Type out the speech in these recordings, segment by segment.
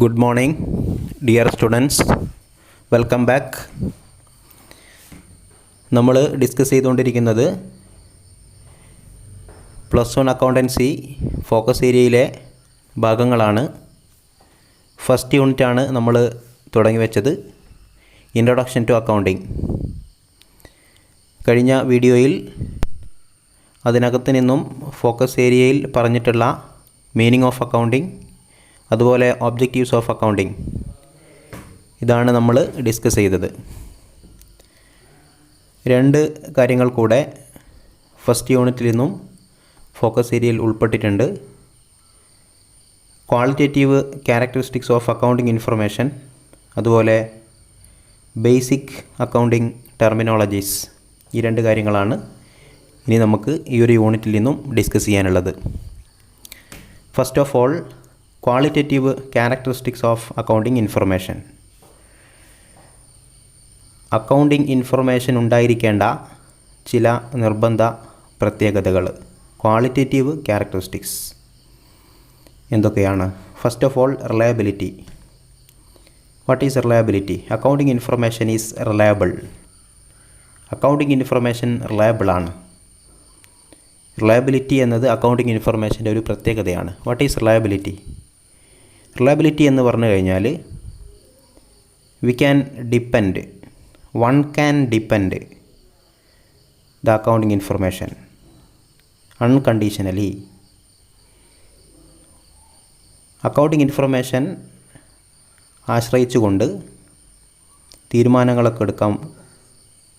Good morning, dear students. Welcome back. നമ്മൾ discuss ചെയ്തുകൊണ്ടിരിക്കുന്നത് +1 accountancy focus ഏരിയയിലെ ഭാഗങ്ങളാണ്. ഫസ്റ്റ് യൂണിറ്റാണ് നമ്മൾ തുടങ്ങി വെച്ചത്, ഇൻട്രൊഡക്ഷൻ ടു അക്കൗണ്ടിങ്. കഴിഞ്ഞ വീഡിയോയിൽ അതിനകത്ത് നിന്നും ഫോക്കസ് ഏരിയയിൽ പറഞ്ഞിട്ടുള്ള മീനിങ് ഓഫ് അക്കൗണ്ടിങ്, അതുപോലെ ഒബ്ജക്റ്റീവ്സ് ഓഫ് അക്കൗണ്ടിങ്, ഇതാണ് നമ്മൾ ഡിസ്കസ് ചെയ്തത്. രണ്ട് കാര്യങ്ങൾ കൂടെ ഫസ്റ്റ് യൂണിറ്റിൽ നിന്നും ഫോക്കസ് ഏരിയയിൽ ഉൾപ്പെട്ടിട്ടുണ്ട്. Qualitative characteristics of accounting information, അതുപോലെ ബേസിക് അക്കൗണ്ടിങ് ടെർമിനോളജീസ്. ഈ രണ്ട് കാര്യങ്ങളാണ് ഇനി നമുക്ക് ഈ ഒരു യൂണിറ്റിൽ നിന്നും ഡിസ്കസ് ചെയ്യാനുള്ളത്. First of all, qualitative characteristics of accounting information. Accounting information ഉണ്ടായിരിക്കേണ്ട ചില നിർബന്ധ പ്രത്യേകതകൾ, ക്വാളിറ്റേറ്റീവ് ക്യാരക്ടറിസ്റ്റിക്സ് എന്തൊക്കെയാണ്? First of all, reliability. What is reliability? Accounting information is reliable. Accounting information reliable ആണ്. റിലയബിലിറ്റി എന്നത് അക്കൗണ്ടിങ് ഇൻഫർമേഷൻ്റെ ഒരു പ്രത്യേകതയാണ്. What is reliability? റിലയബിലിറ്റി എന്ന് പറഞ്ഞു കഴിഞ്ഞാൽ we can depend, one can depend the accounting information unconditionally. Accounting information ആശ്രയിച്ചുകൊണ്ട് തീരുമാനങ്ങളൊക്കെ എടുക്കാൻ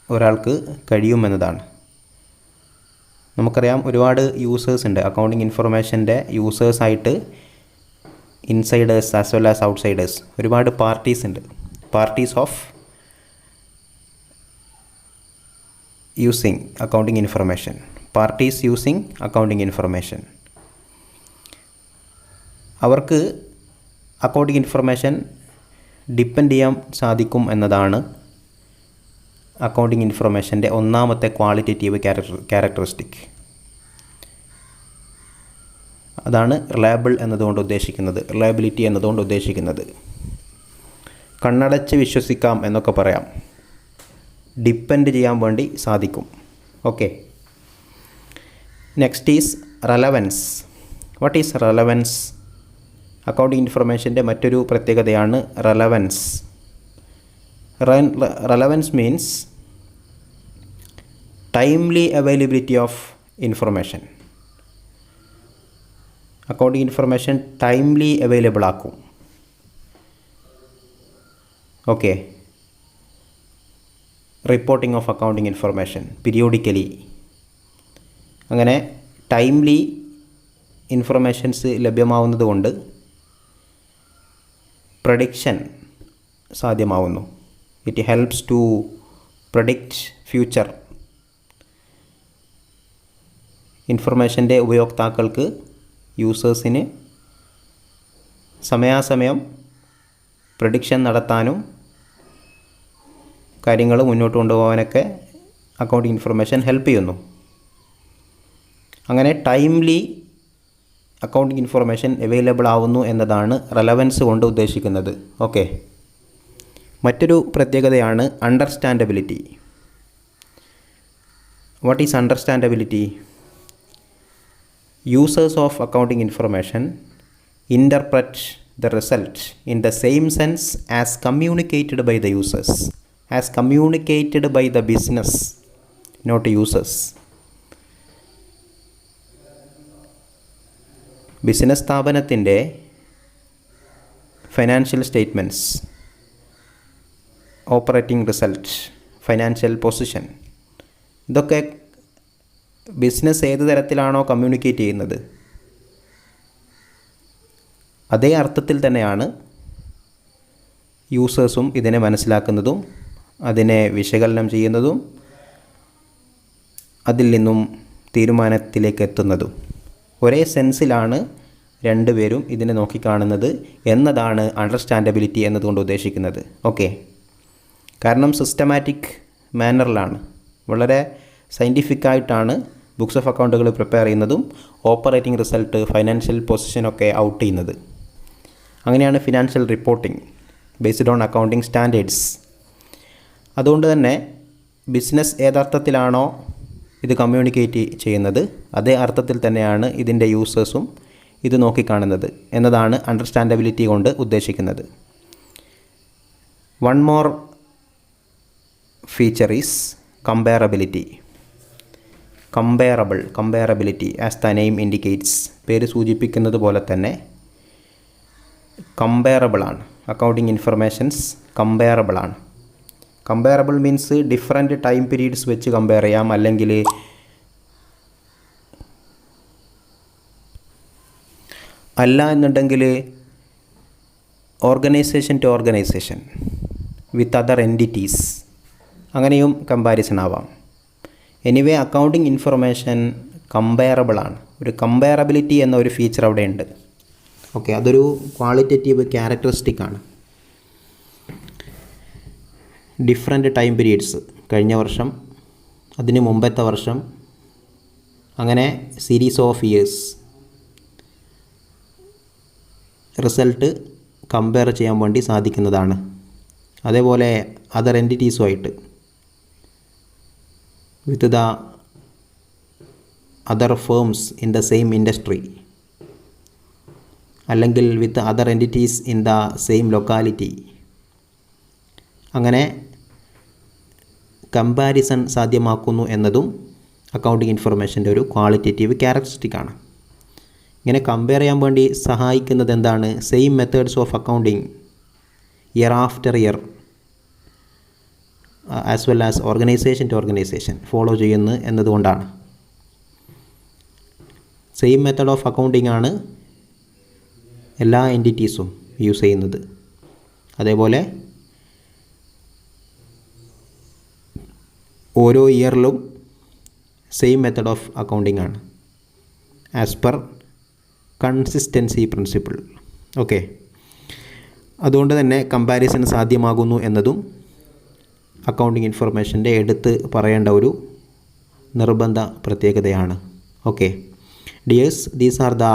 ഒരാൾക്ക് കഴിയുമെന്നതാണ്. നമുക്കറിയാം, ഒരുപാട് യൂസേഴ്സ് ഉണ്ട്. അക്കൗണ്ടിങ് ഇൻഫർമേഷൻ്റെ യൂസേഴ്സായിട്ട് insiders as well as outsiders ഒരുപാട് പാർട്ടീസ് ഉണ്ട്. Parties of using accounting information, parties using accounting information. അവർക്ക് അക്കൗണ്ടിങ് ഇൻഫർമേഷൻ ഡിപ്പെൻഡ് ചെയ്യാൻ സാധിക്കും എന്നതാണ് അക്കൗണ്ടിങ് ഇൻഫർമേഷൻ്റെ ഒന്നാമത്തെ ക്വാളിറ്റേറ്റീവ് ക്യാരക്ടറിസ്റ്റിക്. അതാണ് റിലയബിൾ എന്നതുകൊണ്ട് ഉദ്ദേശിക്കുന്നത്, റിലയബിലിറ്റി എന്നതുകൊണ്ട് ഉദ്ദേശിക്കുന്നത്. കണ്ണടച്ച് വിശ്വസിക്കാം എന്നൊക്കെ പറയാം, ഡിപ്പെൻഡ് ചെയ്യാൻ വേണ്ടി സാധിക്കും. Okay, next is relevance. What is relevance? Accounting ഇൻഫർമേഷൻ്റെ മറ്റൊരു പ്രത്യേകതയാണ് relevance. Relevance means timely availability of information. Accounting information timely available ആക്കും. Okay, reporting of accounting information periodically. അങ്ങനെ ടൈംലി ഇൻഫർമേഷൻസ് ലഭ്യമാവുന്നത് കൊണ്ട് പ്രഡിക്ഷൻ സാധ്യമാവുന്നു. It helps to predict future. ഇൻഫർമേഷൻ്റെ ഉപയോക്താക്കൾക്ക്, യൂസേഴ്സിന് സമയാസമയം പ്രഡിക്ഷൻ നടത്താനും കാര്യങ്ങൾ മുന്നോട്ട് കൊണ്ടുപോകാനൊക്കെ അക്കൗണ്ടിങ് ഇൻഫർമേഷൻ ഹെൽപ്പ് ചെയ്യുന്നു. അങ്ങനെ ടൈംലി അക്കൗണ്ടിങ് ഇൻഫർമേഷൻ അവൈലബിൾ ആവുന്നു എന്നതാണ് റെലവൻസ് കൊണ്ട് ഉദ്ദേശിക്കുന്നത്. ഓക്കെ, മറ്റൊരു പ്രത്യേകതയാണ് understandability. What is understandability? Users of accounting information interpret the result in the same sense as communicated by the users, as communicated by the business, not users. Business സ്ഥാപനത്തിൻ്റെ financial statements, operating result, financial position, ഇതൊക്കെ business ഏത് തരത്തിലാണോ communicate ചെയ്യുന്നത് അതേ അർത്ഥത്തിൽ തന്നെയാണ് യൂസേഴ്സും ഇതിനെ മനസ്സിലാക്കുന്നതും അതിനെ വിശകലനം ചെയ്യുന്നതും അതിൽ നിന്നും തീരുമാനത്തിലേക്ക് എത്തുന്നതും. ഒരേ സെൻസിലാണ് രണ്ടുപേരും ഇതിനെ നോക്കിക്കാണുന്നത് എന്നതാണ് അണ്ടർസ്റ്റാൻഡബിലിറ്റി എന്നതുകൊണ്ട് ഉദ്ദേശിക്കുന്നത്. ഓക്കെ, കാരണം സിസ്റ്റമാറ്റിക് മാനറിലാണ്, വളരെ സയൻറ്റിഫിക്കായിട്ടാണ് ബുക്സ് ഓഫ് അക്കൗണ്ടുകൾ പ്രിപ്പയർ ചെയ്യുന്നതും ഓപ്പറേറ്റിംഗ് റിസൾട്ട്, ഫൈനാൻഷ്യൽ പൊസിഷനൊക്കെ ഔട്ട് ചെയ്യുന്നത്. അങ്ങനെയാണ് financial reporting based on accounting standards. അതുകൊണ്ട് തന്നെ ബിസിനസ് ഏതർത്ഥത്തിലാണോ ഇത് കമ്മ്യൂണിക്കേറ്റ് ചെയ്യുന്നത് അതേ അർത്ഥത്തിൽ തന്നെയാണ് ഇതിൻ്റെ യൂസേഴ്സും ഇത് നോക്കിക്കാണുന്നത് എന്നതാണ് അണ്ടർസ്റ്റാൻഡബിലിറ്റി കൊണ്ട് ഉദ്ദേശിക്കുന്നത്. One more feature is comparability. Comparability as the name indicates, പേര് സൂചിപ്പിക്കുന്നത് പോലെ തന്നെ കമ്പയറബിളാണ്. അക്കൗണ്ടിങ് ഇൻഫർമേഷൻസ് കമ്പയറബിളാണ്. Comparable means different time periods വെച്ച് കമ്പയർ ചെയ്യാം, അല്ലെങ്കിൽ അല്ല എന്നുണ്ടെങ്കിൽ organisation to organisation with other entities, അങ്ങനെയും കമ്പാരിസൺ ആവാം. എനിവേ അക്കൗണ്ടിങ് ഇൻഫർമേഷൻ കമ്പയറബിളാണ്. ഒരു കമ്പയറബിലിറ്റി എന്ന ഒരു ഫീച്ചർ അവിടെ ഉണ്ട്. ഓക്കെ, അതൊരു ക്വാളിറ്റേറ്റീവ് ക്യാരക്ടറിസ്റ്റിക് ആണ്. ഡിഫറെൻറ്റ് ടൈം പീരീഡ്സ്, കഴിഞ്ഞ വർഷം, അതിന് മുമ്പത്തെ വർഷം, അങ്ങനെ series of years result compare ചെയ്യാൻ വേണ്ടി സാധിക്കുന്നതാണ്. അതേപോലെ അതർ എൻറ്റിറ്റീസുമായിട്ട് with the other firms in the same industry, അല്ലെങ്കിൽ with other entities in the same locality, അങ്ങനെ കമ്പാരിസൺ സാധ്യമാക്കുന്നു എന്നതും അക്കൗണ്ടിങ് ഇൻഫർമേഷൻ്റെ ഒരു ക്വാളിറ്റേറ്റീവ് ക്യാരക്ടറിസ്റ്റിക് ആണ്. ഇങ്ങനെ കമ്പയർ ചെയ്യാൻ വേണ്ടി സഹായിക്കുന്നത് എന്താണ്? Same methods of accounting year after year as well as organisation to organisation follow ചെയ്യുന്നു എന്നതുകൊണ്ടാണ്. സെയിം മെത്തേഡ് ഓഫ് അക്കൗണ്ടിങ് ആണ് എല്ലാ എൻറ്റിറ്റീസും യൂസ് ചെയ്യുന്നത്. അതേപോലെ ഓരോ ഇയറിലും സെയിം മെത്തേഡ് ഓഫ് അക്കൗണ്ടിങ് ആണ് as per consistency principle. Okay, അതുകൊണ്ട് തന്നെ കമ്പാരിസൺ സാധ്യമാകുന്നു എന്നതും അക്കൗണ്ടിങ് ഇൻഫർമേഷൻ്റെ എടുത്ത് പറയേണ്ട ഒരു നിർബന്ധ പ്രത്യേകതയാണ്. Okay dears, these are the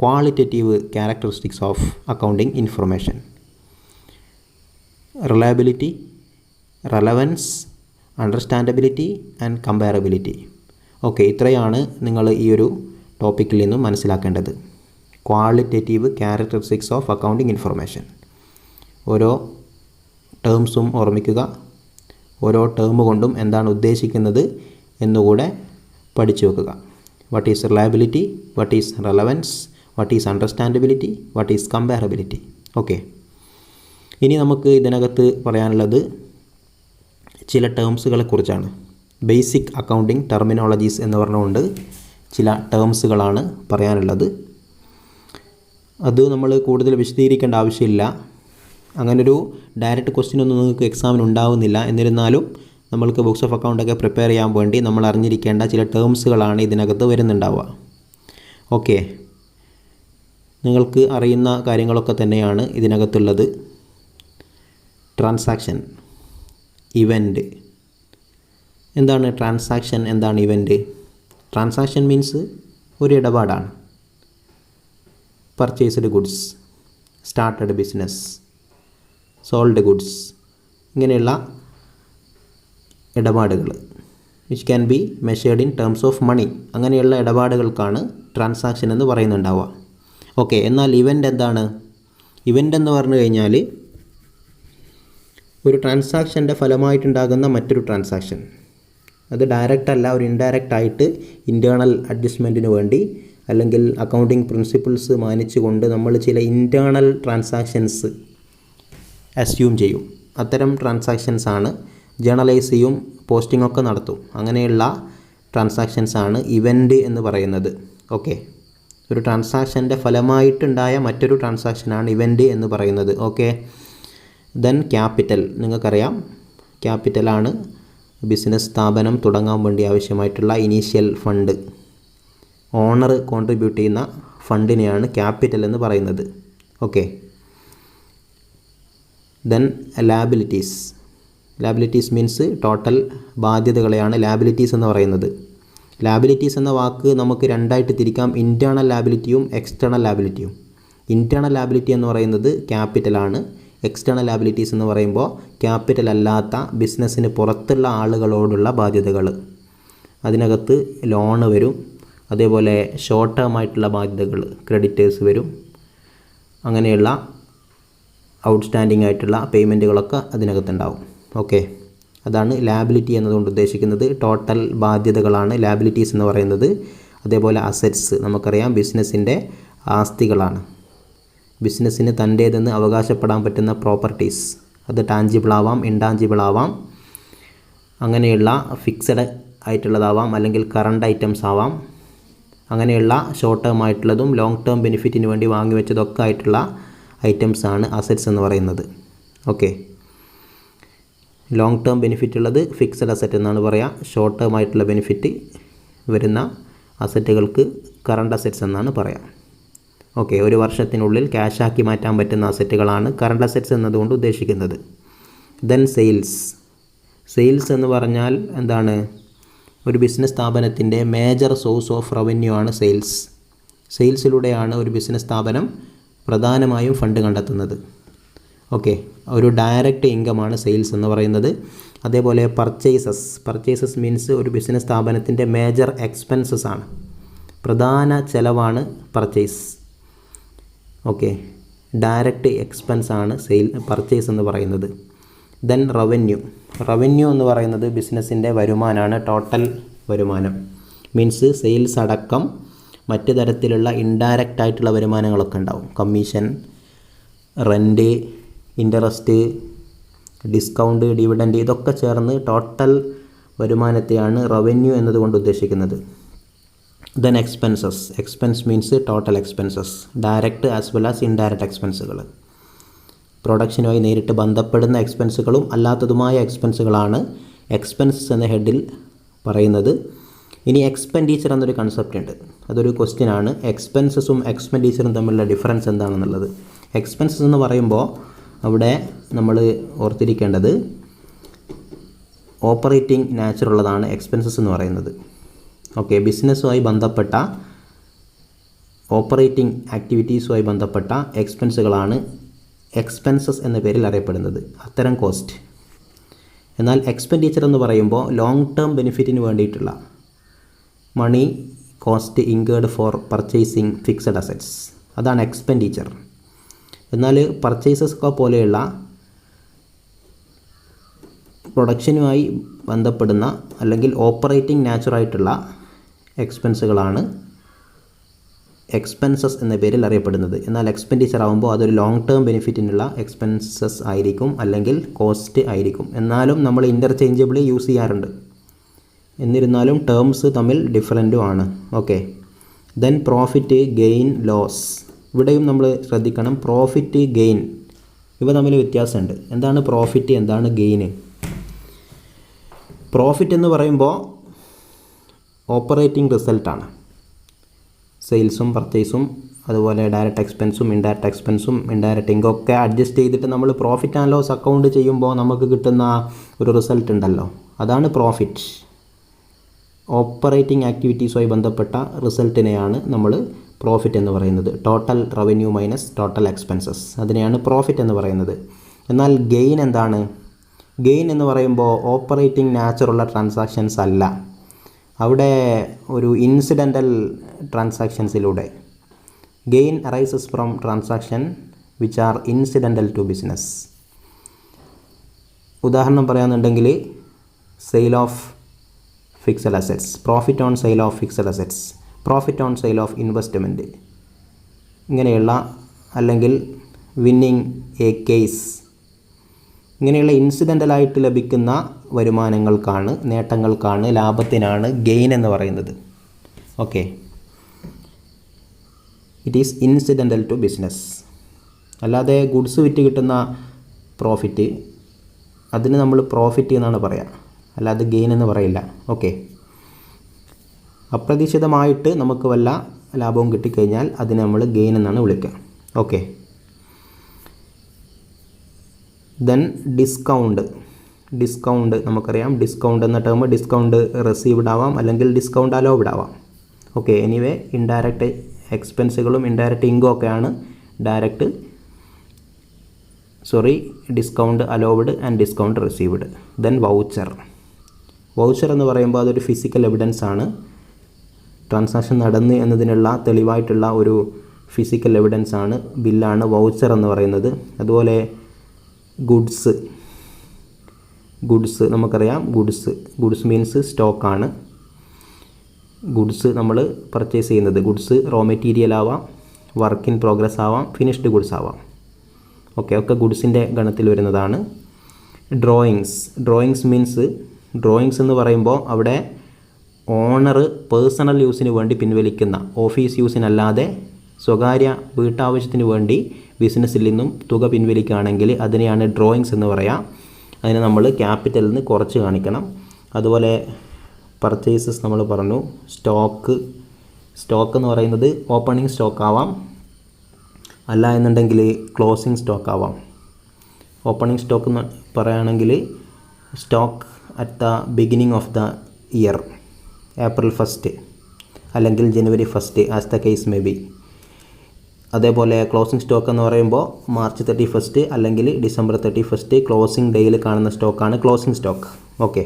qualitative characteristics of accounting information: reliability, relevance, understandability and comparability. Okay, ഇത്രയാണ് നിങ്ങൾ ഈ ഒരു ടോപ്പിക്കിൽ നിന്നും മനസ്സിലാക്കേണ്ടത്. Qualitative characteristics of accounting information. ഓരോ ടേംസും ഓർമ്മിക്കുക, ഓരോ ടേം കൊണ്ടും എന്താണ് ഉദ്ദേശിക്കുന്നത് എന്നുകൂടെ പഠിച്ചു വെക്കുക. What is reliability, what is relevance, what is understandability, what is comparability. Okay, ഇനി നമുക്ക് ഇതിനകത്ത് പറയാനുള്ളത് ചില ടേംസുകളെ കുറിച്ചാണ്. ബേസിക് അക്കൗണ്ടിങ് ടെർമിനോളജീസ് എന്ന് പറഞ്ഞുകൊണ്ട് ചില ടേംസുകളാണ് പറയാനുള്ളത്. അത് നമ്മൾ കൂടുതൽ വിശദീകരിക്കേണ്ട ആവശ്യമില്ല. അങ്ങനൊരു ഡയറക്റ്റ് ക്വസ്റ്റ്യൻ ഒന്നും നിങ്ങൾക്ക് എക്സാമിന് ഉണ്ടാവുന്നില്ല. എന്നിരുന്നാലും നമ്മൾക്ക് ബുക്സ് ഓഫ് അക്കൗണ്ടൊക്കെ പ്രിപ്പയർ ചെയ്യാൻ വേണ്ടി നമ്മൾ അറിഞ്ഞിരിക്കേണ്ട ചില ടേംസുകളാണ് ഇതിനകത്ത് വരുന്നുണ്ടാവുക. ഓക്കെ, നിങ്ങൾക്ക് അറിയുന്ന കാര്യങ്ങളൊക്കെ തന്നെയാണ് ഇതിനകത്തുള്ളത്. Transaction, event. എന്താണ് ട്രാൻസാക്ഷൻ, എന്താണ് ഇവൻറ്റ്? ട്രാൻസാക്ഷൻ മീൻസ് ഒരു ഇടപാടാണ്. Purchased goods, started business, sold goods, ഇങ്ങനെയുള്ള ഇടപാടുകൾ which can be measured in terms of money. അങ്ങനെയുള്ള ഇടപാടുകൾക്കാണ് ട്രാൻസാക്ഷൻ എന്ന് പറയുന്നുണ്ടാവുക. ഓക്കെ, എന്നാൽ ഇവൻ്റ് എന്താണ്? ഇവൻ്റ് എന്ന് പറഞ്ഞു കഴിഞ്ഞാൽ ഒരു ട്രാൻസാക്ഷൻ്റെ ഫലമായിട്ടുണ്ടാകുന്ന മറ്റൊരു ട്രാൻസാക്ഷൻ. അത് ഡയറക്റ്റ് അല്ല, ഒരു ഇൻഡയറക്റ്റ് ആയിട്ട് ഇൻറ്റേർണൽ അഡ്ജസ്റ്റ്മെൻറ്റിന് വേണ്ടി അല്ലെങ്കിൽ അക്കൗണ്ടിങ് പ്രിൻസിപ്പിൾസ് മാനിച്ചുകൊണ്ട് നമ്മൾ ചില ഇൻറ്റേർണൽ ട്രാൻസാക്ഷൻസ് അസ്യൂം ചെയ്യും. അത്തരം ട്രാൻസാക്ഷൻസാണ് ജേർണലൈസ് ചെയ്യും, പോസ്റ്റിംഗ് നടത്തും. അങ്ങനെയുള്ള ട്രാൻസാക്ഷൻസാണ് ഇവൻ്റ് എന്ന് പറയുന്നത്. ഓക്കെ, ഒരു ട്രാൻസാക്ഷൻ്റെ ഫലമായിട്ടുണ്ടായ മറ്റൊരു ട്രാൻസാക്ഷനാണ് ഇവൻ്റ് എന്ന് പറയുന്നത്. Okay, then capital. നിങ്ങൾക്കറിയാം, ക്യാപിറ്റലാണ് ബിസിനസ് സ്ഥാപനം തുടങ്ങാൻ വേണ്ടി ആവശ്യമായിട്ടുള്ള ഇനീഷ്യൽ ഫണ്ട്. ഓണർ കോൺട്രിബ്യൂട്ട് ചെയ്യുന്ന ഫണ്ടിനെയാണ് ക്യാപിറ്റൽ എന്ന് പറയുന്നത്. Okay, then liabilities. Liabilities means total ബാധ്യതകളെയാണ് ലാബിലിറ്റീസ് എന്ന് പറയുന്നത്. ലാബിലിറ്റീസ് എന്ന വാക്ക് നമുക്ക് രണ്ടായിട്ട് തിരിക്കാം, ഇൻറ്റേർണൽ ലാബിലിറ്റിയും എക്സ്റ്റേണൽ ലാബിലിറ്റിയും. ഇൻറ്റേർണൽ ലാബിലിറ്റി എന്ന് പറയുന്നത് ക്യാപിറ്റലാണ്. എക്സ്റ്റേണൽ ലാബിലിറ്റീസ് എന്ന് പറയുമ്പോൾ ക്യാപിറ്റൽ അല്ലാത്ത ബിസിനസ്സിന് പുറത്തുള്ള ആളുകളോടുള്ള ബാധ്യതകൾ. അതിനകത്ത് ലോണ് വരും, അതേപോലെ ഷോർട്ട് ടേം ആയിട്ടുള്ള ബാധ്യതകൾ, ക്രെഡിറ്റേഴ്സ് വരും. അങ്ങനെയുള്ള ഔട്ട്സ്റ്റാൻഡിംഗ് ആയിട്ടുള്ള പേയ്മെൻറ്റുകളൊക്കെ അതിനകത്തുണ്ടാവും. ഓക്കെ, അതാണ് ലാബിലിറ്റി എന്നതുകൊണ്ട് ഉദ്ദേശിക്കുന്നത്. ടോട്ടൽ ബാധ്യതകളാണ് ലാബിലിറ്റീസ് എന്ന് പറയുന്നത്. അതേപോലെ അസറ്റ്സ് നമുക്കറിയാം ബിസിനസ്സിൻ്റെ ആസ്തികളാണ്. ബിസിനസ്സിന് തൻ്റേതെന്ന് അവകാശപ്പെടാൻ പറ്റുന്ന പ്രോപ്പർട്ടീസ്, അത് ടാഞ്ചിബിൾ ആവാം, ഇൻടാഞ്ചിബിൾ ആവാം, അങ്ങനെയുള്ള ഫിക്സഡ് ആയിട്ടുള്ളതാവാം, അല്ലെങ്കിൽ കറണ്ട് ഐറ്റംസ് ആവാം. അങ്ങനെയുള്ള ഷോർട്ട് ടേം ആയിട്ടുള്ളതും ലോങ് ടേം ബെനിഫിറ്റിന് വേണ്ടി വാങ്ങിവെച്ചതൊക്കെ ആയിട്ടുള്ള ഐറ്റംസാണ് അസറ്റ്സ് എന്ന് പറയുന്നത്. ഓക്കെ, ലോങ് ടേം ബെനിഫിറ്റ് ഉള്ളത് ഫിക്സഡ് അസറ്റ് എന്നാണ് പറയുക. ഷോർട്ട് ടേം ആയിട്ടുള്ള ബെനിഫിറ്റ് വരുന്ന അസറ്റുകൾക്ക് കറണ്ട് അസറ്റ്സ് എന്നാണ് പറയുക. ഓക്കെ, ഒരു വർഷത്തിനുള്ളിൽ ക്യാഷാക്കി മാറ്റാൻ പറ്റുന്ന അസറ്റുകളാണ് കറണ്ട് അസറ്റ്സ് എന്നതുകൊണ്ട് ഉദ്ദേശിക്കുന്നത്. ദെൻ സെയിൽസ് എന്ന് പറഞ്ഞാൽ എന്താണ്? ഒരു ബിസിനസ് സ്ഥാപനത്തിൻ്റെ മേജർ സോഴ്സ് ഓഫ് റവന്യൂ ആണ് സെയിൽസ്. സെയിൽസിലൂടെയാണ് ഒരു ബിസിനസ് സ്ഥാപനം പ്രധാനമായും ഫണ്ട് കണ്ടെത്തുന്നത്. ഓക്കെ, ഒരു ഡയറക്റ്റ് ഇൻകമാണ് സെയിൽസ് എന്ന് പറയുന്നത്. അതേപോലെ പർച്ചേസസ് മീൻസ് ഒരു ബിസിനസ് സ്ഥാപനത്തിൻ്റെ മേജർ എക്സ്പെൻസസ് ആണ്, പ്രധാന ചിലവാണ് പർച്ചേസ്. ഓക്കെ, ഡയറക്റ്റ് എക്സ്പെൻസ് ആണ് പർച്ചേസ് എന്ന് പറയുന്നത്. ദെൻ റവന്യൂ എന്ന് പറയുന്നത് ബിസിനസ്സിൻ്റെ വരുമാനമാണ്, ടോട്ടൽ വരുമാനം. മീൻസ് സെയിൽസ് അടക്കം മറ്റ് തരത്തിലുള്ള ഇൻഡയറക്റ്റ് ആയിട്ടുള്ള വരുമാനങ്ങളൊക്കെ ഉണ്ടാവും. Commission, rent, interest, discount, dividend, ഇതൊക്കെ ചേർന്ന് ടോട്ടൽ വരുമാനത്തെയാണ് റവന്യൂ എന്നതുകൊണ്ട് ഉദ്ദേശിക്കുന്നത്. Then expense means total expenses, direct as well as indirect എക്സ്പെൻസുകൾ. പ്രൊഡക്ഷനുമായി നേരിട്ട് ബന്ധപ്പെടുന്ന എക്സ്പെൻസുകളും അല്ലാത്തതുമായ എക്സ്പെൻസുകളാണ് എക്സ്പെൻസസ് എന്ന ഹെഡിൽ പറയുന്നത്. ഇനി എക്സ്പെൻഡിച്ചർ എന്നൊരു കൺസെപ്റ്റ് ഉണ്ട്, അതൊരു ക്വസ്റ്റ്യൻ ആണ്. എക്സ്പെൻസസും എക്സ്പെൻഡിച്ചറും തമ്മിലുള്ള ഡിഫറൻസ് എന്താണെന്നുള്ളത്. എക്സ്പെൻസസ് എന്ന് പറയുമ്പോൾ അവിടെ നമ്മൾ ഓർത്തിരിക്കേണ്ടത് ഓപ്പറേറ്റിംഗ് നാച്ചുറുള്ളതാണ് എക്സ്പെൻസസ് എന്ന് പറയുന്നത്. ഓക്കെ, ബിസിനസ്സുമായി ബന്ധപ്പെട്ട ഓപ്പറേറ്റിംഗ് ആക്ടിവിറ്റീസുമായി ബന്ധപ്പെട്ട എക്സ്പെൻസുകളാണ് എക്സ്പെൻസസ് എന്ന പേരിൽ അറിയപ്പെടുന്നത്, അത്തരം കോസ്റ്റ്. എന്നാൽ എക്സ്പെൻഡിച്ചർ എന്ന് പറയുമ്പോൾ ലോങ് ടേം ബെനിഫിറ്റിന് വേണ്ടിയിട്ടുള്ള money cost incurred for purchasing fixed assets, അതാണ് എക്സ്പെൻഡിച്ചർ. എന്നാൽ പർച്ചേസസ് പോലെയുള്ള പ്രൊഡക്ഷനുമായി ബന്ധപ്പെടുന്ന അല്ലെങ്കിൽ ഓപ്പറേറ്റിംഗ് നാച്ചുറായിട്ടുള്ള എക്സ്പെൻസുകളാണ് എക്സ്പെൻസസ് എന്ന പേരിൽ അറിയപ്പെടുന്നത്. എന്നാൽ എക്സ്പെൻഡിച്ചർ ആകുമ്പോൾ അതൊരു ലോങ് ടേം ബെനിഫിറ്റിനുള്ള എക്സ്പെൻസസ് ആയിരിക്കും, അല്ലെങ്കിൽ കോസ്റ്റ് ആയിരിക്കും. എന്നാലും നമ്മൾ ഇൻ്റർചേഞ്ചബിളി യൂസ് ചെയ്യാറുണ്ട്, എന്നിരുന്നാലും ടേംസ് തമ്മിൽ ഡിഫറൻറ്റും ആണ്. Okay, then profit, gain, loss. ഇവിടെയും നമ്മൾ ശ്രദ്ധിക്കണം, പ്രോഫിറ്റ്, ഗെയിൻ ഇവ തമ്മിൽ വ്യത്യാസമുണ്ട്. എന്താണ് പ്രോഫിറ്റ്, എന്താണ് ഗെയിന്? പ്രോഫിറ്റ് എന്ന് പറയുമ്പോൾ ഓപ്പറേറ്റിംഗ് റിസൾട്ടാണ്. സെയിൽസും പർച്ചേസും അതുപോലെ ഡയറക്റ്റ് എക്സ്പെൻസും ഇൻഡയറക്റ്റ് ഇൻകം ഒക്കെ അഡ്ജസ്റ്റ് ചെയ്തിട്ട് നമ്മൾ പ്രോഫിറ്റ് ആൻഡ് ലോസ് അക്കൗണ്ട് ചെയ്യുമ്പോൾ നമുക്ക് കിട്ടുന്ന ഒരു റിസൾട്ട് ഉണ്ടല്ലോ, അതാണ് പ്രോഫിറ്റ്. ഓപ്പറേറ്റിംഗ് ആക്ടിവിറ്റീസുമായി ബന്ധപ്പെട്ട റിസൾട്ടിനെയാണ് നമ്മൾ പ്രോഫിറ്റ് എന്ന് പറയുന്നത്. Total revenue minus total expenses, അതിനെയാണ് പ്രോഫിറ്റ് എന്ന് പറയുന്നത്. എന്നാൽ ഗെയിൻ എന്താണ്? ഗെയിൻ എന്ന് പറയുമ്പോൾ ഓപ്പറേറ്റിംഗ് നാച്ചുറുള്ള ട്രാൻസാക്ഷൻസ് അല്ല, അവിടെ ഒരു ഇൻസിഡൻ്റൽ ട്രാൻസാക്ഷൻസിലൂടെ. Gain arises from transaction which are incidental to business. ഉദാഹരണം പറയുകയാണെന്നുണ്ടെങ്കിൽ sale of fixed assets, profit on sale of fixed assets, profit on sale of investment, ഇങ്ങനെയുള്ള, അല്ലെങ്കിൽ വിന്നിങ് എ കേസ്, ഇങ്ങനെയുള്ള ഇൻസിഡൻ്റലായിട്ട് ലഭിക്കുന്ന വരുമാനങ്ങൾക്കാണ്, നേട്ടങ്ങൾക്കാണ്, ലാഭത്തിനാണ് ഗെയിൻ എന്ന് പറയുന്നത്. Okay, it is incidental to business. അല്ലാതെ goods വിറ്റ് കിട്ടുന്ന പ്രോഫിറ്റ്, അതിന് നമ്മൾ പ്രോഫിറ്റ് എന്നാണ് പറയുക, അല്ലാതെ ഗെയിൻ എന്ന് പറയില്ല. ഓക്കെ, അപ്രതീക്ഷിതമായിട്ട് നമുക്ക് വല്ല ലാഭവും കിട്ടിക്കഴിഞ്ഞാൽ അതിനെ നമ്മൾ ഗെയിൻ എന്നാണ് വിളിക്കുക. ഓക്കെ, ദെൻ ഡിസ്കൗണ്ട് നമുക്കറിയാം. ഡിസ്കൗണ്ട് എന്ന ടേം ഡിസ്കൗണ്ട് റിസീവ്ഡ് ആവാം, അല്ലെങ്കിൽ ഡിസ്കൗണ്ട് അലോവ്ഡ് ആവാം. ഓക്കെ, എനിവേ ഇൻഡയറക്റ്റ് എക്സ്പെൻസുകളും ഇൻഡയറക്റ്റ് ഇൻകം ഒക്കെയാണ് discount allowed and discount received. Then voucher എന്ന് പറയുമ്പോൾ അതൊരു ഫിസിക്കൽ എവിഡൻസ് ആണ്. ട്രാൻസാക്ഷൻ നടന്നു എന്നതിനുള്ള തെളിവായിട്ടുള്ള ഒരു ഫിസിക്കൽ എവിഡൻസ് ആണ്, ബില്ലാണ് വൗച്ചർ എന്ന് പറയുന്നത്. അതുപോലെ ഗുഡ്സ് നമുക്കറിയാം. ഗുഡ്സ് മീൻസ് സ്റ്റോക്കാണ്. ഗുഡ്സ് നമ്മൾ പർച്ചേസ് ചെയ്യുന്നത്, ഗുഡ്സ് റോ മെറ്റീരിയൽ ആവാം, വർക്ക് ഇൻ പ്രോഗ്രസ് ആവാം, ഫിനിഷ്ഡ് ഗുഡ്സ് ആവാം. ഒക്കെ ഗുഡ്സിൻ്റെ ഗണത്തിൽ വരുന്നതാണ്. ഡ്രോയിങ്സ് എന്ന് പറയുമ്പോൾ അവിടെ ഓണർ പേഴ്സണൽ യൂസിന് വേണ്ടി പിൻവലിക്കുന്ന, ഓഫീസ് യൂസിനല്ലാതെ സ്വകാര്യ വീട്ടാവശ്യത്തിന് വേണ്ടി ബിസിനസ്സിൽ നിന്നും തുക പിൻവലിക്കുകയാണെങ്കിൽ അതിനെയാണ് ഡ്രോയിങ്സ് എന്ന് പറയാം. അതിനെ നമ്മൾ ക്യാപിറ്റലിൽ നിന്ന് കുറച്ച് കാണിക്കണം. അതുപോലെ പർച്ചേസസ് നമ്മൾ പറഞ്ഞു. സ്റ്റോക്ക് എന്ന് പറയുന്നത് ഓപ്പണിംഗ് സ്റ്റോക്ക് ആവാം, അല്ല എന്നുണ്ടെങ്കിൽ ക്ലോസിംഗ് സ്റ്റോക്ക് ആവാം. ഓപ്പണിംഗ് സ്റ്റോക്ക് എന്ന് പറയുകയാണെങ്കിൽ stock at the beginning of the year, April 1 അല്ലെങ്കിൽ ജനുവരി 1 as the case may be. അതേപോലെ ക്ലോസിംഗ് സ്റ്റോക്ക് എന്ന് പറയുമ്പോൾ മാർച്ച് 31 അല്ലെങ്കിൽ ഡിസംബർ 31 ക്ലോസിംഗ് ഡേയിൽ കാണുന്ന സ്റ്റോക്കാണ് ക്ലോസിംഗ് സ്റ്റോക്ക്. ഓക്കെ,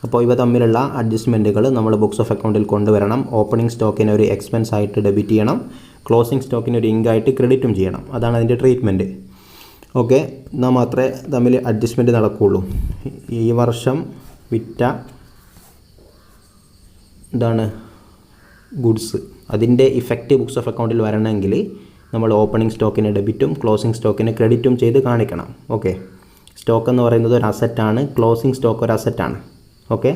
അപ്പോൾ ഇവ തമ്മിലുള്ള അഡ്ജസ്റ്റ്മെൻറ്റുകൾ നമ്മൾ ബുക്സ് ഓഫ് അക്കൗണ്ടിൽ കൊണ്ടുവരണം. ഓപ്പണിംഗ് സ്റ്റോക്കിനെ ഒരു എക്സ്പെൻസ് ആയിട്ട് ഡെബിറ്റ് ചെയ്യണം, ക്ലോസിംഗ് സ്റ്റോക്കിന് ഒരു ഇൻകായിട്ട് ക്രെഡിറ്റും ചെയ്യണം. അതാണ് അതിൻ്റെ ട്രീറ്റ്മെൻറ്റ്. ഓക്കെ, എന്നാൽ മാത്രമേ തമ്മിൽ അഡ്ജസ്റ്റ്മെൻറ്റ് നടക്കുകയുള്ളൂ. ഈ വർഷം വിറ്റ ഗുഡ്സ്, അതിൻ്റെ ഇഫക്റ്റ് ബുക്സ് ഓഫ് അക്കൗണ്ടിൽ വരണമെങ്കിൽ നമ്മൾ ഓപ്പണിംഗ് സ്റ്റോക്കിന് ഡെബിറ്റും ക്ലോസിംഗ് സ്റ്റോക്കിന് ക്രെഡിറ്റും ചെയ്ത് കാണിക്കണം. ഓക്കെ, സ്റ്റോക്ക് എന്ന് പറയുന്നത് ഒരു അസറ്റാണ്, ക്ലോസിംഗ് സ്റ്റോക്ക് ഒരു അസറ്റാണ്. ഓക്കെ,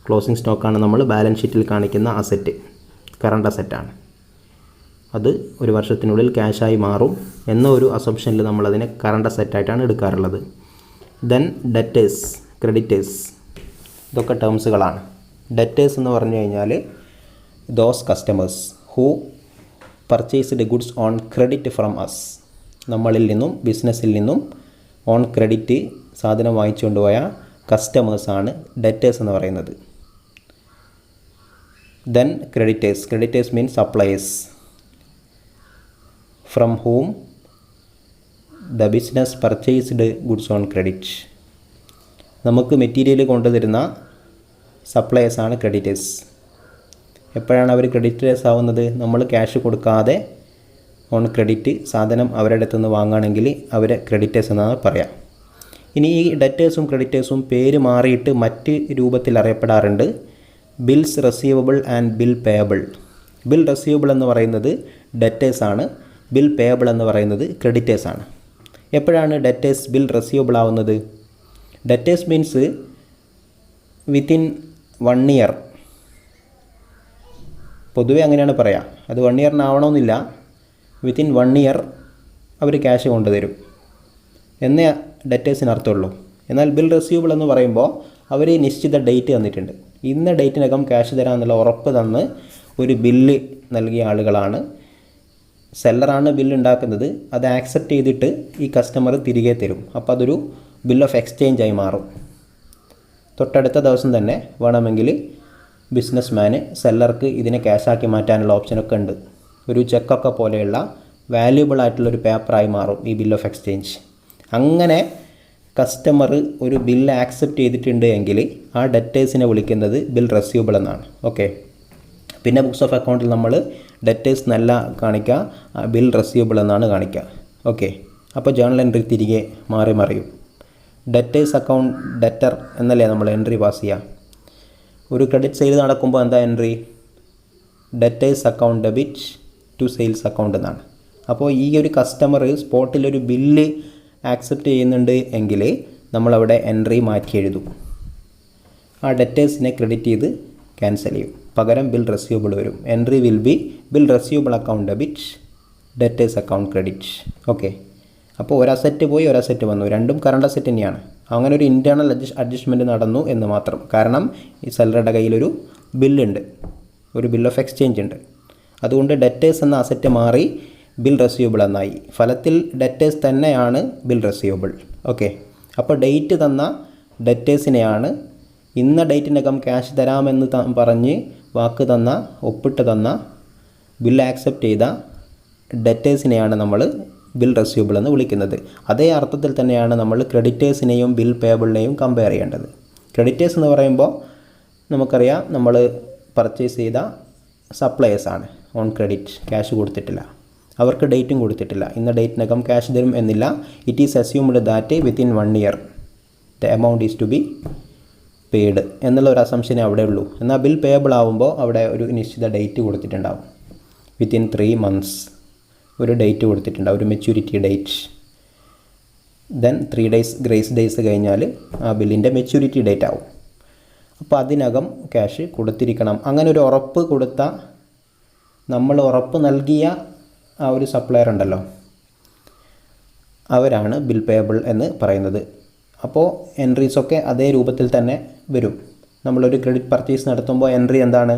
ക്ലോസിംഗ് സ്റ്റോക്കാണ് നമ്മൾ ബാലൻസ് ഷീറ്റിൽ കാണിക്കുന്ന അസറ്റ്, കറണ്ട് അസറ്റാണ്. അത് ഒരു വർഷത്തിനുള്ളിൽ ക്യാഷായി മാറും എന്ന ഒരു അസംപ്ഷനിൽ നമ്മളതിനെ കറണ്ട് അസറ്റായിട്ടാണ് എടുക്കാറുള്ളത്. ദെൻ ഡെറ്റേഴ്സ്, ക്രെഡിറ്റേഴ്സ്, ഇതൊക്കെ ടേംസുകളാണ്. ഡെറ്റേഴ്സ് എന്ന് പറഞ്ഞു കഴിഞ്ഞാൽ those customers who purchased goods on credit from us, നമ്മളിൽ നിന്നും ബിസിനസ്സിൽ നിന്നും ഓൺ ക്രെഡിറ്റ് സാധനം വാങ്ങിച്ചു കൊണ്ടുപോയ കസ്റ്റമേഴ്സാണ് ഡെറ്റേഴ്സ് എന്ന് പറയുന്നത്. Then creditors means suppliers from whom the business purchased goods on credit. നമുക്ക് മെറ്റീരിയൽ കൊണ്ടുതരുന്ന സപ്ലയേഴ്സാണ് ക്രെഡിറ്റേഴ്സ്. എപ്പോഴാണ് അവർ ക്രെഡിറ്റേഴ്സ് ആവുന്നത്? നമ്മൾ ക്യാഷ് കൊടുക്കാതെ ഓൺ ക്രെഡിറ്റ് സാധനം അവരുടെ അടുത്ത് നിന്ന് വാങ്ങുകയാണെങ്കിൽ അവരെ ക്രെഡിറ്റേഴ്സ് എന്നാണ് പറയാം. ഇനി ഈ ഡെറ്റേഴ്സും ക്രെഡിറ്റേഴ്സും പേര് മാറിയിട്ട് മറ്റ് രൂപത്തിൽ അറിയപ്പെടാറുണ്ട്. Bills receivable and bill payable. Bill receivable എന്ന് പറയുന്നത് ഡെറ്റേഴ്സാണ്, ബിൽ പേയബിൾ എന്ന് പറയുന്നത് ക്രെഡിറ്റേഴ്സാണ്. എപ്പോഴാണ് ഡെറ്റേഴ്സ് ബിൽ റെസീവബിൾ ആവുന്നത്? ഡെറ്റേഴ്സ് മീൻസ് വിത്തിൻ 1 ഇയർ, പൊതുവേ അങ്ങനെയാണ് പറയുക. അത് 1 ഇയറിനാവണമെന്നില്ല, വിത്തിൻ 1 ഇയർ അവർ ക്യാഷ് കൊണ്ടുതരും എന്നേ ഡെറ്റേഴ്സിന് അർത്ഥമുള്ളൂ. എന്നാൽ ബിൽ റെസീവബിൾ എന്ന് പറയുമ്പോൾ അവർ നിശ്ചിത ഡേറ്റ് തന്നിട്ടുണ്ട്, ഇന്ന ഡേറ്റിനകം ക്യാഷ് തരാമെന്നുള്ള ഉറപ്പ് തന്ന് ഒരു ബില്ല് നൽകിയ ആളുകളാണ്. സെല്ലറാണ് ബില്ല് ഉണ്ടാക്കുന്നത്, അത് ആക്സെപ്റ്റ് ചെയ്തിട്ട് ഈ കസ്റ്റമർ തിരികെ തരും. അപ്പോൾ അതൊരു ബിൽ ഓഫ് എക്സ്ചേഞ്ച് ആയി മാറും. തൊട്ടടുത്ത ദിവസം തന്നെ വേണമെങ്കിൽ ബിസിനസ് മാന് സെല്ലർക്ക് ഇതിനെ ക്യാഷാക്കി മാറ്റാനുള്ള ഓപ്ഷനൊക്കെ ഉണ്ട്. ഒരു ചെക്കൊക്കെ പോലെയുള്ള വാല്യുബിൾ ആയിട്ടുള്ളൊരു പേപ്പറായി മാറും ഈ ബിൽ ഓഫ് എക്സ്ചേഞ്ച്. അങ്ങനെ കസ്റ്റമർ ഒരു ബില്ല് ആക്സെപ്റ്റ് ചെയ്തിട്ടുണ്ട് എങ്കിൽ ആ ഡെറ്റേഴ്സിനെ വിളിക്കുന്നത് ബിൽ റെസീവബിൾ എന്നാണ്. ഓക്കെ, പിന്നെ ബുക്സ് ഓഫ് അക്കൗണ്ടിൽ നമ്മൾ ഡെറ്റേഴ്സ് എന്നല്ല കാണിക്കുക, ബിൽ റെസീവബിൾ എന്നാണ് കാണിക്കുക. ഓക്കെ, അപ്പോൾ ജേണൽ എൻട്രി തിരികെ മാറി മറിയും. ഡെറ്റേഴ്സ് അക്കൗണ്ട് ഡെറ്റർ എന്നല്ലേ നമ്മൾ എൻട്രി പാസ് ചെയ്യുക. ഒരു ക്രെഡിറ്റ് സെയിൽ നടക്കുമ്പോൾ എന്താ entry? Debtors account debit to sales account എന്നാണ്. അപ്പോൾ ഈ ഒരു കസ്റ്റമർ സ്പോട്ടിലൊരു ബില്ല് ആക്സെപ്റ്റ് ചെയ്യുന്നുണ്ട് എങ്കിൽ നമ്മളവിടെ എൻട്രി മാറ്റി എഴുതും. ആ ഡെറ്റേഴ്സിനെ ക്രെഡിറ്റ് ചെയ്ത് ക്യാൻസൽ ചെയ്യും, പകരം ബിൽ റെസീവബിൾ വരും. Entry will be bill receivable account debit, debtors account credit. Okay, അപ്പോൾ ഒരു അസറ്റ് പോയി ഒരു അസറ്റ് വന്നു, രണ്ടും കറണ്ട് അസറ്റ് തന്നെയാണ്. അങ്ങനെ ഒരു ഇൻറ്റേർണൽ അഡ്ജസ്റ്റ്മെൻറ്റ് നടന്നു എന്ന് മാത്രം. കാരണം ഈ സെല്ലറുടെ കയ്യിലൊരു ബില്ലുണ്ട്, ഒരു ബിൽ ഓഫ് എക്സ്ചേഞ്ച് ഉണ്ട്. അതുകൊണ്ട് ഡെറ്റേഴ്സ് എന്ന അസറ്റ് മാറി ബിൽ റെസീവബിൾ എന്നായി. ഫലത്തിൽ ഡെറ്റേഴ്സ് തന്നെയാണ് ബിൽ റെസീവബിൾ. ഓക്കെ, അപ്പോൾ ഡേറ്റ് തന്ന ഡെറ്റേഴ്സിനെയാണ് ഇന്ന ഡേറ്റിനകം ക്യാഷ് തരാമെന്ന് പറഞ്ഞ് വാക്ക് തന്ന, ഒപ്പിട്ട് തന്ന, ബില്ല് ആക്സെപ്റ്റ് ചെയ്ത ഡെറ്റേഴ്സിനെയാണ് നമ്മൾ ബിൽ റെസ്യൂബിൾ എന്ന് വിളിക്കുന്നത്. അതേ അർത്ഥത്തിൽ തന്നെയാണ് നമ്മൾ ക്രെഡിറ്റേഴ്സിനെയും ബിൽ പേബിളിനെയും കമ്പയർ ചെയ്യേണ്ടത്. ക്രെഡിറ്റേഴ്സ് എന്ന് പറയുമ്പോൾ നമുക്കറിയാം നമ്മൾ പർച്ചേസ് ചെയ്ത സപ്ലയേഴ്സാണ് ഓൺ ക്രെഡിറ്റ്, ക്യാഷ് കൊടുത്തിട്ടില്ല, അവർക്ക് ഡേറ്റും കൊടുത്തിട്ടില്ല, ഇന്ന ഡേറ്റിനകം ക്യാഷ് തരും എന്നില്ല. It is assumed that within 1 year the amount is to be paid എന്നുള്ള ഒരു അസംഷനേ അവിടെ ഉള്ളൂ. എന്നാൽ ബിൽ പേയബിൾ ആവുമ്പോൾ അവിടെ ഒരു നിശ്ചിത ഡേറ്റ് കൊടുത്തിട്ടുണ്ടാവും. വിത്തിൻ 3 months ഒരു ഡേറ്റ് കൊടുത്തിട്ടുണ്ടാവും, ഒരു maturity date. Then 3 days grace days കഴിഞ്ഞാൽ ആ ബില്ലിൻ്റെ മെച്യൂരിറ്റി ഡേറ്റ് ആവും. അപ്പോൾ അതിനകം ക്യാഷ് കൊടുത്തിരിക്കണം. അങ്ങനെ ഒരു ഉറപ്പ് കൊടുത്ത, നമ്മൾ ഉറപ്പ് നൽകിയ ആ ഒരു സപ്ലയർ ഉണ്ടല്ലോ, അവരാണ് ബിൽ പേയബിൾ എന്ന് പറയുന്നത്. അപ്പോൾ എൻട്രീസൊക്കെ അതേ രൂപത്തിൽ തന്നെ വരും. നമ്മളൊരു ക്രെഡിറ്റ് പർച്ചേസ് നടത്തുമ്പോൾ എൻട്രി എന്താണ്?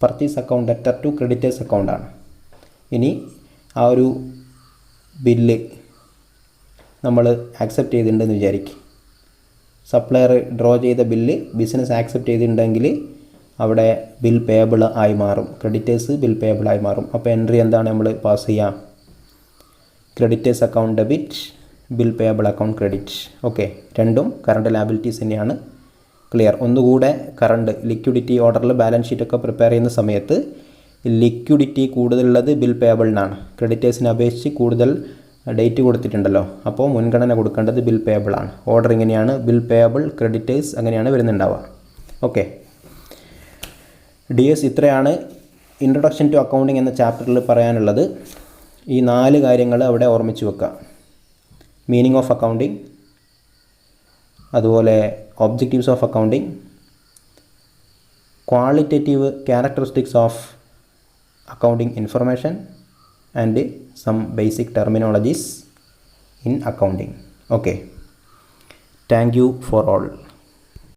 Purchase account debtor to creditors അക്കൗണ്ടാണ്. ഇനി ആ ഒരു ബില്ല് നമ്മൾ ആക്സെപ്റ്റ് ചെയ്തിട്ടുണ്ടെന്ന് വിചാരിക്കും. സപ്ലയർ ഡ്രോ ചെയ്ത ബില്ല് ബിസിനസ് ആക്സെപ്റ്റ് ചെയ്തിട്ടുണ്ടെങ്കിൽ അവിടെ ബിൽ പേയബിൾ ആയി മാറും, ക്രെഡിറ്റേഴ്സ് ബിൽ പേയബിൾ ആയി മാറും. അപ്പോൾ എൻട്രി എന്താണ് നമ്മൾ പാസ് ചെയ്യാം? Creditors account debit, bill payable account credit. Okay, രണ്ടും കറണ്ട് ലാബിലിറ്റീസ് തന്നെയാണ്. ക്ലിയർ. ഒന്നുകൂടെ കറണ്ട് ലിക്വിഡിറ്റി ഓർഡറിൽ ബാലൻസ് ഷീറ്റൊക്കെ പ്രിപ്പയർ ചെയ്യുന്ന സമയത്ത് ലിക്വിഡിറ്റി കൂടുതലുള്ളത് ബിൽ പേയബിളിനാണ്. ക്രെഡിറ്റേഴ്സിനെ അപേക്ഷിച്ച് കൂടുതൽ ഡേറ്റ് കൊടുത്തിട്ടുണ്ടല്ലോ, അപ്പോൾ മുൻഗണന കൊടുക്കേണ്ടത് ബിൽ പേയബിളാണ്. ഓർഡർ ഇങ്ങനെയാണ്: ബിൽ പേയബിൾ, ക്രെഡിറ്റേഴ്സ്, അങ്ങനെയാണ് വരുന്നുണ്ടാവുക. ഓക്കെ ഡിയേഴ്സ്, ഇത്രയാണ് ഇൻട്രൊഡക്ഷൻ ടു അക്കൗണ്ടിങ് എന്ന ചാപ്റ്ററിൽ പറയാനുള്ളത്. ഈ 4 കാര്യങ്ങൾ അവിടെ ഓർമ്മിച്ച് വെക്കുക. മീനിങ് ഓഫ് അക്കൗണ്ടിങ്, അതുപോലെ objectives of accounting, qualitative characteristics of accounting information and some basic terminologies in accounting. Okay, thank you for all.